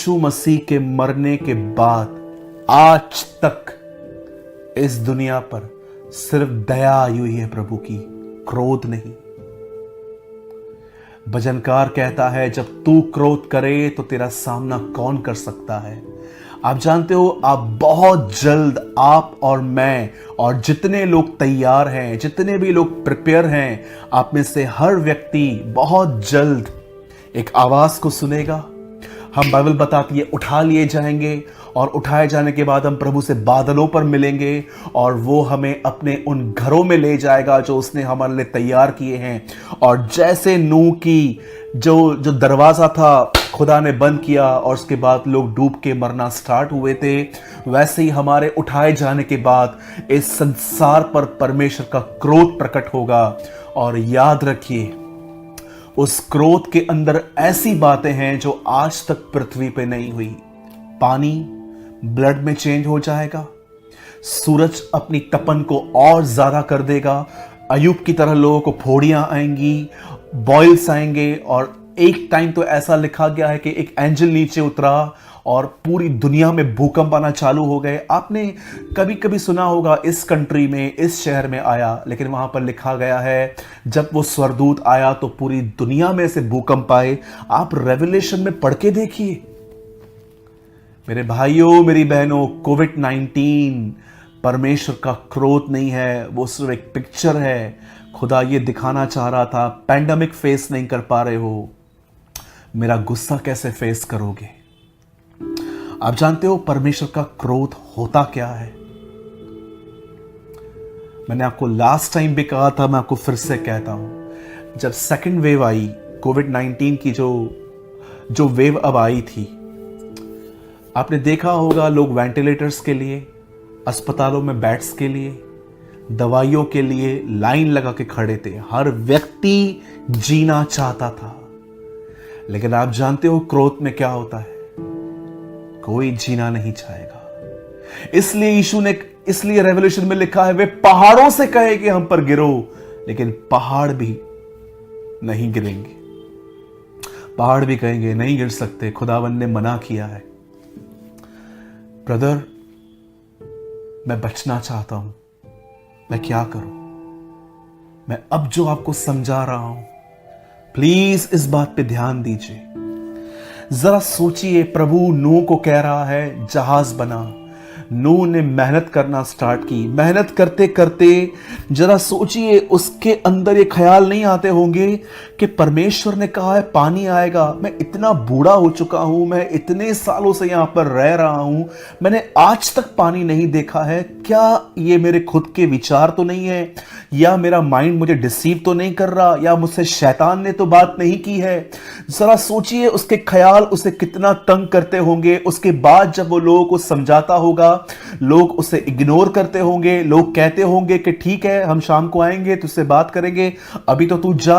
यीशु मसीह के मरने के बाद आज तक इस दुनिया पर सिर्फ दया आई हुई है प्रभु की, क्रोध नहीं। भजनकार कहता है, जब तू क्रोध करे तो तेरा सामना कौन कर सकता है। आप जानते हो, आप बहुत जल्द, आप और मैं और जितने लोग तैयार हैं, जितने भी लोग प्रिपेयर हैं, आप में से हर व्यक्ति बहुत जल्द एक आवाज को सुनेगा। हम, बाइबल बताती है, उठा लिए जाएंगे और उठाए जाने के बाद हम प्रभु से बादलों पर मिलेंगे और वो हमें अपने उन घरों में ले जाएगा जो उसने हमारे लिए तैयार किए हैं। और जैसे नूह की जो दरवाजा था खुदा ने बंद किया और उसके बाद लोग डूब के मरना स्टार्ट हुए थे, वैसे ही हमारे उठाए जाने के बाद इस संसार पर परमेश्वर का क्रोध प्रकट होगा। और याद रखिए, उस क्रोध के अंदर ऐसी बातें हैं जो आज तक पृथ्वी पे नहीं हुई। पानी ब्लड में चेंज हो जाएगा, सूरज अपनी तपन को और ज्यादा कर देगा, अयूब की तरह लोगों को फोड़ियां आएंगी, बॉयल्स आएंगे। और एक टाइम तो ऐसा लिखा गया है कि एक एंजल नीचे उतरा और पूरी दुनिया में भूकंप आना चालू हो गए। आपने कभी कभी सुना होगा, इस कंट्री में, इस शहर में आया, लेकिन वहां पर लिखा गया है जब वो स्वर्गदूत आया तो पूरी दुनिया में से भूकंप आए। आप रेवलेशन में पढ़ के देखिए मेरे भाइयों, मेरी बहनों, कोविड-19 परमेश्वर का क्रोध नहीं है, वो सिर्फ एक पिक्चर है। खुदा ये दिखाना चाह रहा था, पैंडेमिक फेस नहीं कर पा रहे हो, मेरा गुस्सा कैसे फेस करोगे। आप जानते हो परमेश्वर का क्रोध होता क्या है। मैंने आपको लास्ट टाइम भी कहा था, मैं आपको फिर से कहता हूं, जब सेकंड वेव आई, कोविड-19 की जो वेव अब आई थी, आपने देखा होगा लोग वेंटिलेटर्स के लिए, अस्पतालों में बेड्स के लिए, दवाइयों के लिए लाइन लगा के खड़े थे। हर व्यक्ति जीना चाहता था। लेकिन आप जानते हो क्रोध में क्या होता है, कोई जीना नहीं चाहेगा। इसलिए यीशु ने, इसलिए रेवल्यूशन में लिखा है, वे पहाड़ों से कहे कि हम पर गिरो, लेकिन पहाड़ भी नहीं गिरेंगे। पहाड़ भी कहेंगे नहीं गिर सकते, खुदावन ने मना किया है। ब्रदर, मैं बचना चाहता हूं, मैं क्या करूं। मैं अब जो आपको समझा रहा हूं, प्लीज इस बात पे ध्यान दीजिए। जरा सोचिए, प्रभु नूह को कह रहा है जहाज बना। नूह ने मेहनत करना स्टार्ट की। मेहनत करते करते जरा सोचिए, उसके अंदर ये ख्याल नहीं आते होंगे कि परमेश्वर ने कहा है पानी आएगा। मैं इतना बूढ़ा हो चुका हूं, मैं इतने सालों से यहां पर रह रहा हूं, मैंने आज तक पानी नहीं देखा है। क्या ये मेरे खुद के विचार तो नहीं है, या मेरा माइंड मुझे डिसीव तो नहीं कर रहा, या मुझसे शैतान ने तो बात नहीं की है। जरा सोचिए, उसके ख्याल उसे कितना तंग करते होंगे। उसके बाद जब वो लोगों को समझाता होगा, लोग उसे इग्नोर करते होंगे, लोग कहते होंगे कि ठीक है हम शाम को आएंगे तुझसे बात करेंगे, अभी तो तू जा।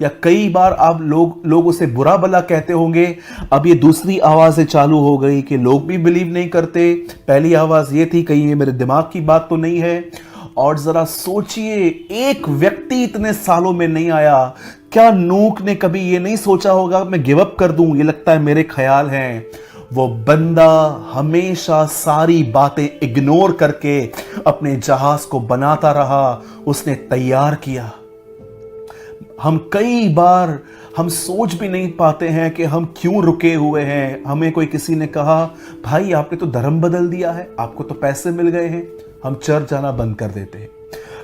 या कई बार आप लोग उसे बुरा भला कहते होंगे। अब ये दूसरी आवाजें चालू हो गई कि लोग भी बिलीव नहीं करते। पहली आवाज ये थी, कहीं ये मेरे दिमाग की बात तो नहीं है। और जरा सोचिए, एक व्यक्ति इतने सालों में नहीं आया। क्या नूह ने कभी ये नहीं सोचा होगा मैं गिव अप कर दूं, ये लगता है मेरे ख्याल हैं। वो बंदा हमेशा सारी बातें इग्नोर करके अपने जहाज को बनाता रहा, उसने तैयार किया। हम कई बार हम सोच भी नहीं पाते हैं कि हम क्यों रुके हुए हैं। हमें कोई किसी ने कहा, भाई आपने तो धर्म बदल दिया है, आपको तो पैसे मिल गए हैं, हम चर्च जाना बंद कर देते हैं।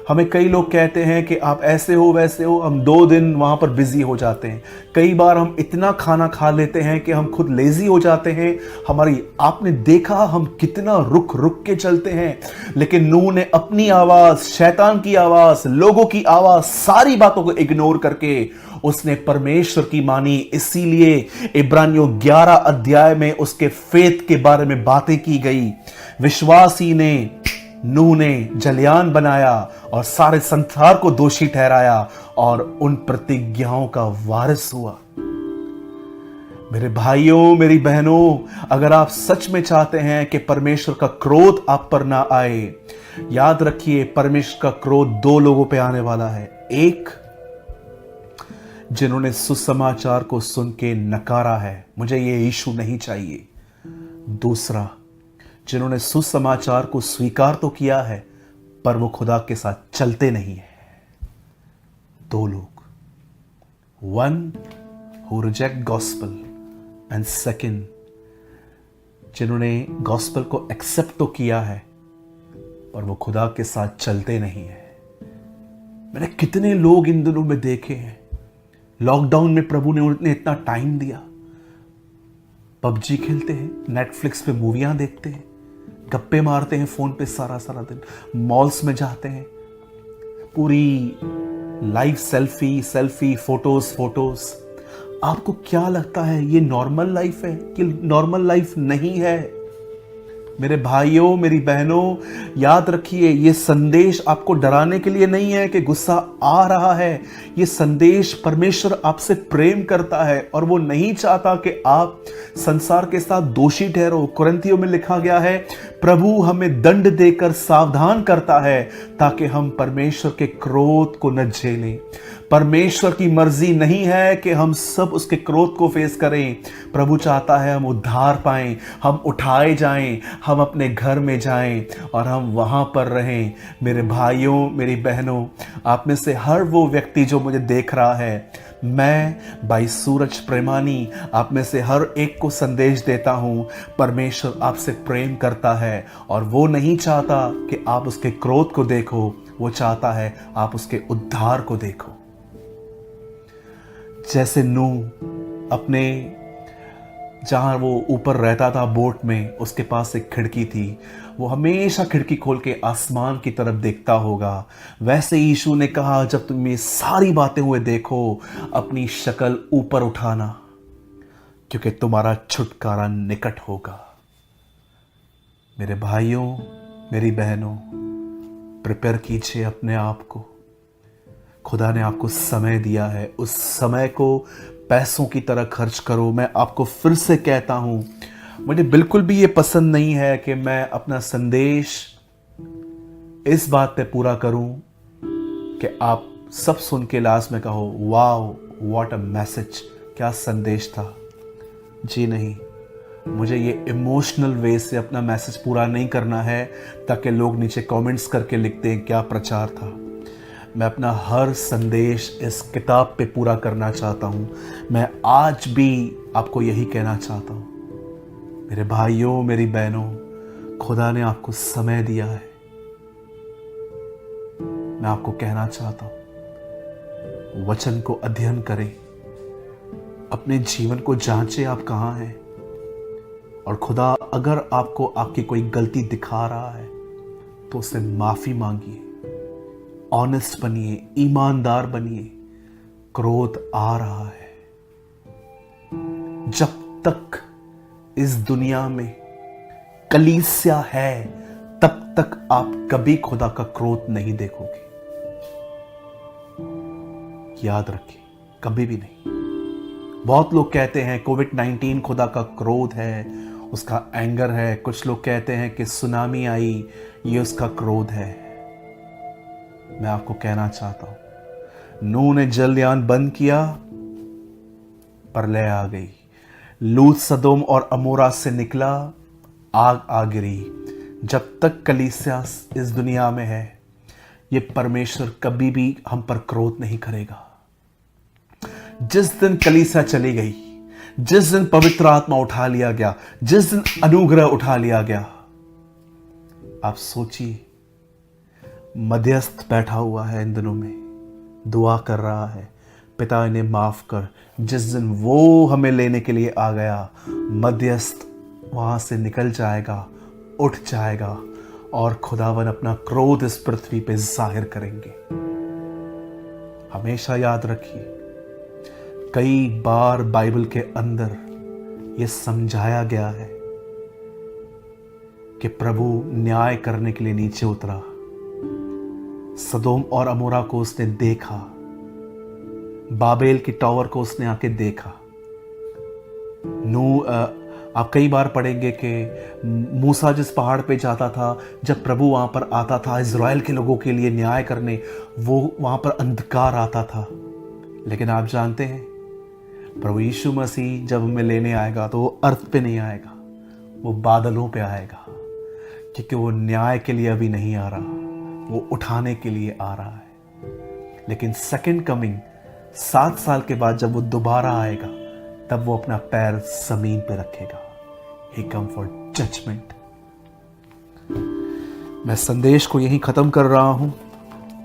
हमें कई लोग कहते हैं कि आप ऐसे हो वैसे हो, हम 2 दिन वहां पर बिजी हो जाते हैं। कई बार हम इतना खाना खा लेते हैं कि हम खुद लेजी हो जाते हैं। आपने देखा हम कितना रुक रुक के चलते हैं। लेकिन नूह ने अपनी आवाज, शैतान की आवाज, लोगों की आवाज, सारी बातों को इग्नोर करके उसने परमेश्वर की मानी। इसीलिए इब्रानियों 11 अध्याय में उसके फेथ के बारे में बातें की गई। विश्वासी ने, नूह ने जलयान बनाया और सारे संसार को दोषी ठहराया और उन प्रतिज्ञाओं का वारिस हुआ। मेरे भाइयों, मेरी बहनों, अगर आप सच में चाहते हैं कि परमेश्वर का क्रोध आप पर ना आए, याद रखिए परमेश्वर का क्रोध 2 लोगों पे आने वाला है। एक, जिन्होंने सुसमाचार को सुन के नकारा है, मुझे ये यीशु नहीं चाहिए, दूसरा, जिन्होंने सुसमाचार को स्वीकार तो किया है पर वो खुदा के साथ चलते नहीं है। दो लोग, one who reject gospel and second, जिन्होंने गॉस्पल को एक्सेप्ट तो किया है पर वो खुदा के साथ चलते नहीं है। मैंने कितने लोग इन दिनों में देखे हैं, लॉकडाउन में प्रभु ने उन्हें इतना टाइम दिया, पबजी खेलते हैं, नेटफ्लिक्स पे मूवियां देखते हैं, गप्पे मारते हैं फोन पे सारा सारा दिन, मॉल्स में जाते हैं, पूरी life selfie selfie photos photos. आपको क्या लगता है ये नॉर्मल लाइफ है कि नॉर्मल लाइफ नहीं है? मेरे भाइयों, मेरी बहनों, याद रखिए, ये संदेश आपको डराने के लिए नहीं है कि गुस्सा आ रहा है। ये संदेश परमेश्वर आपसे प्रेम करता है और वो नहीं चाहता कि आप संसार के साथ दोषी ठहरो। कुरिन्थियों में लिखा गया है, प्रभु हमें दंड देकर सावधान करता है ताकि हम परमेश्वर के क्रोध को न झेलें। परमेश्वर की मर्जी नहीं है कि हम सब उसके क्रोध को फेस करें। प्रभु चाहता है हम उद्धार पाएं, हम उठाए जाएं, हम अपने घर में जाएं और हम वहां पर रहें। मेरे भाइयों, मेरी बहनों, आप में से हर वो व्यक्ति जो मुझे देख रहा है, मैं भाई सूरज प्रेमानी आप में से हर एक को संदेश देता हूं, परमेश्वर आपसे प्रेम करता है और वो नहीं चाहता कि आप उसके क्रोध को देखो, वो चाहता है आप उसके उद्धार को देखो। जैसे नूह अपने, जहां वो ऊपर रहता था बोट में, उसके पास एक खिड़की थी, वो हमेशा खिड़की खोल के आसमान की तरफ देखता होगा। वैसे यीशु ने कहा, जब तुम ये सारी बातें हुए देखो, अपनी शक्ल ऊपर उठाना, क्योंकि तुम्हारा छुटकारा निकट होगा। मेरे भाइयों, मेरी बहनों, प्रिपेयर कीजिए अपने आप को। खुदा ने आपको समय दिया है, उस समय को पैसों की तरह खर्च करो। मैं आपको फिर से कहता हूं, मुझे बिल्कुल भी ये पसंद नहीं है कि मैं अपना संदेश इस बात पे पूरा करूं कि आप सब सुन के लास्ट में कहो, वाओ व्हाट अ मैसेज, क्या संदेश था। जी नहीं, मुझे ये इमोशनल वे से अपना मैसेज पूरा नहीं करना है ताकि लोग नीचे कमेंट्स करके लिखते हैं क्या प्रचार था। मैं अपना हर संदेश इस किताब पे पूरा करना चाहता हूँ। मैं आज भी आपको यही कहना चाहता हूँ, मेरे भाइयों, मेरी बहनों, खुदा ने आपको समय दिया है। मैं आपको कहना चाहता हूँ, वचन को अध्ययन करें, अपने जीवन को जांचें आप कहाँ हैं, और खुदा अगर आपको आपकी कोई गलती दिखा रहा है तो उससे माफी मांगिए, ऑनेस्ट बनिए, ईमानदार बनिए। क्रोध आ रहा है। जब तक इस दुनिया में कलीसिया है तब तक आप कभी खुदा का क्रोध नहीं देखोगे। याद रखिए, कभी भी नहीं। बहुत लोग कहते हैं कोविड-19 खुदा का क्रोध है, उसका एंगर है। कुछ लोग कहते हैं कि सुनामी आई, ये उसका क्रोध है। मैं आपको कहना चाहता हूं, नूह ने जलयान बंद किया, प्रलय आ गई। लूत सदोम और अमोरा से निकला, आग आ गिरी। जब तक कलीसिया इस दुनिया में है, ये परमेश्वर कभी भी हम पर क्रोध नहीं करेगा। जिस दिन कलीसिया चली गई, जिस दिन पवित्र आत्मा उठा लिया गया, जिस दिन अनुग्रह उठा लिया गया, आप सोचिए, मध्यस्थ बैठा हुआ है इन दिनों में, दुआ कर रहा है, पिता इन्हें माफ कर। जिस दिन वो हमें लेने के लिए आ गया, मध्यस्थ वहां से निकल जाएगा, उठ जाएगा, और खुदावन अपना क्रोध इस पृथ्वी पे जाहिर करेंगे। हमेशा याद रखिए, कई बार बाइबल के अंदर यह समझाया गया है कि प्रभु न्याय करने के लिए नीचे उतरा। सदोम और अमोरा को उसने देखा, बाबेल की टावर को उसने आके देखा। आप कई बार पढ़ेंगे कि मूसा जिस पहाड़ पे जाता था, जब प्रभु वहां पर आता था इज़राइल के लोगों के लिए न्याय करने, वो वहां पर अंधकार आता था। लेकिन आप जानते हैं, प्रभु यीशु मसीह जब हमें लेने आएगा तो वो अर्थ पे नहीं आएगा, वो बादलों पे आएगा, क्योंकि वो न्याय के लिए अभी नहीं आ रहा, वो उठाने के लिए आ रहा है। लेकिन सेकंड कमिंग 7 साल के बाद जब वो दोबारा आएगा, तब वो अपना पैर जमीन पे रखेगा। ही कम फॉर जजमेंट। मैं संदेश को यहीं खत्म कर रहा हूं।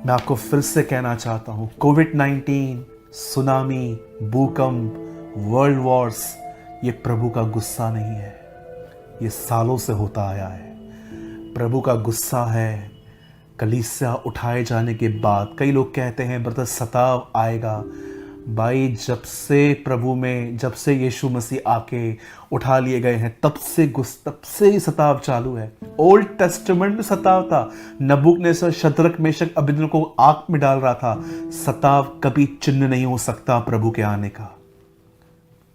मैं आपको फिर से कहना चाहता हूं, कोविड-19, सुनामी, भूकंप, वर्ल्ड वॉर्स, ये प्रभु का गुस्सा नहीं है। ये सालों से होता आया है। प्रभु का गुस्सा है कलीसिया उठाए जाने के बाद। कई लोग कहते हैं ब्रदर सताव आएगा। भाई, जब से यीशु मसीह आके उठा लिए गए हैं, तब से ही सताव चालू है। ओल्ड टेस्टामेंट में सताव था। नबूकदनेस्सर, शद्रक, मेशक, अबेदनगो को आग में डाल रहा था। सताव कभी चिन्ह नहीं हो सकता प्रभु के आने का,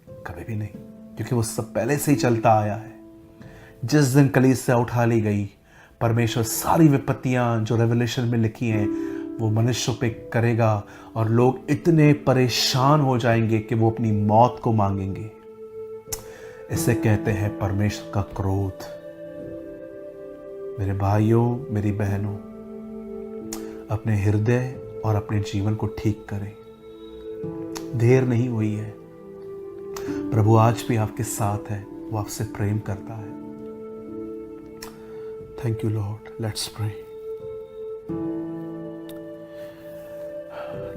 कभी भी नहीं, क्योंकि वो सब पहले से ही चलता आया है। जिस दिन कलीसिया उठा ली गई, परमेश्वर सारी विपत्तियां जो रेवलेशन में लिखी हैं वो मनुष्यों पे करेगा, और लोग इतने परेशान हो जाएंगे कि वो अपनी मौत को मांगेंगे। इसे कहते हैं परमेश्वर का क्रोध। मेरे भाइयों, मेरी बहनों, अपने हृदय और अपने जीवन को ठीक करें। देर नहीं हुई है। प्रभु आज भी आपके साथ है, वो आपसे प्रेम करता है। Thank you Lord. Let's pray.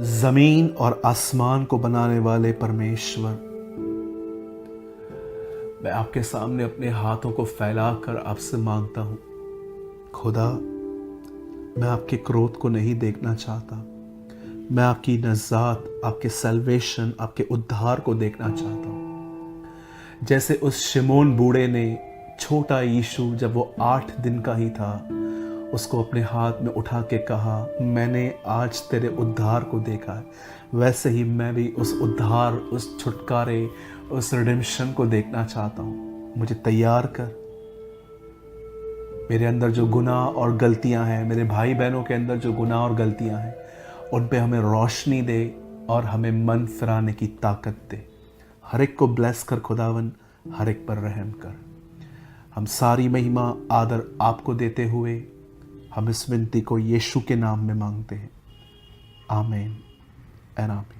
जमीन और आसमान को बनाने वाले परमेश्वर, मैं आपके सामने अपने हाथों को फैलाकर आपसे मांगता हूं, खुदा, मैं आपके क्रोध को नहीं देखना चाहता। मैं आपकी नजात, आपके सल्वेशन, आपके उद्धार को देखना चाहता हूं। जैसे उस शिमोन बूढ़े ने छोटा यीशु, जब वो 8 दिन का ही था, उसको अपने हाथ में उठा के कहा, मैंने आज तेरे उद्धार को देखा है। वैसे ही मैं भी उस उद्धार, उस छुटकारे, उस रिडेम्पशन को देखना चाहता हूँ। मुझे तैयार कर। मेरे अंदर जो गुनाह और गलतियाँ हैं, मेरे भाई बहनों के अंदर जो गुनाह और गलतियाँ हैं, उन पे हमें रोशनी दे और हमें मन फिराने की ताकत दे। हर एक को ब्लेस कर खुदावन, हर एक पर रहम कर। हम सारी महिमा आदर आपको देते हुए हम इस विनती को यीशु के नाम में मांगते हैं। आमीन एंड आमीन।